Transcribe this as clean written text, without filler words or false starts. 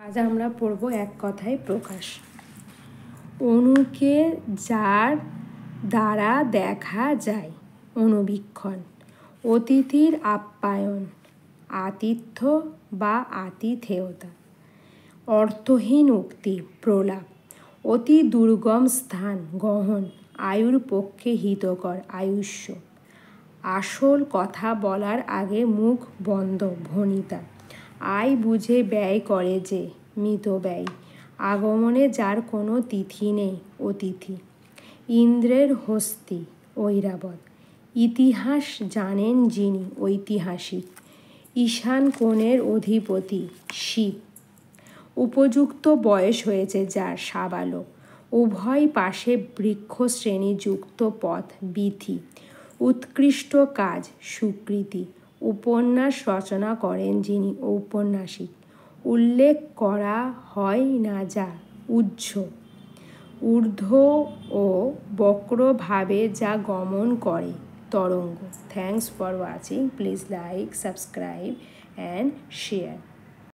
আজ আমরা পড়ব এক কথায় প্রকাশ। অণুকে যার দ্বারা দেখা যায়, অণুবীক্ষণ। অতিথির আপ্যায়ন, আতিথ্য বা আতিথেয়তা। অর্থহীন উক্তি, প্রলাপ। অতি দুর্গম স্থান, গহন। আয়ুর পক্ষে হিতকর, আয়ুষ্য। আসল কথা বলার আগে মুখ বন্ধ, ভণিতা। আয় বুঝে ব্যয় করে যে, মিতব্যয়ী। আগমনে যার কোনো তিথি নেই, অতিথি। ইন্দ্রের হস্তি, ঐরাবত। ইতিহাস জানেন যিনি, ঐতিহাসিক। ঈশান কোণের অধিপতি, শিব। উপযুক্ত বয়স হয়েছে যার, সাবালক। উভয় পাশে বৃক্ষশ্রেণীযুক্ত পথ, বীথি। উৎকৃষ্ট কাজ, সুকৃতি। উপন্যাস রচনা করেন যিনি, ঔপন্যাসিক। উল্লেখ করা হয় না যা, উহ্য। ঊর্ধ্ব ও বক্রভাবে যা গমন করে, তরঙ্গ। Thanks for watching. Please like, subscribe and share.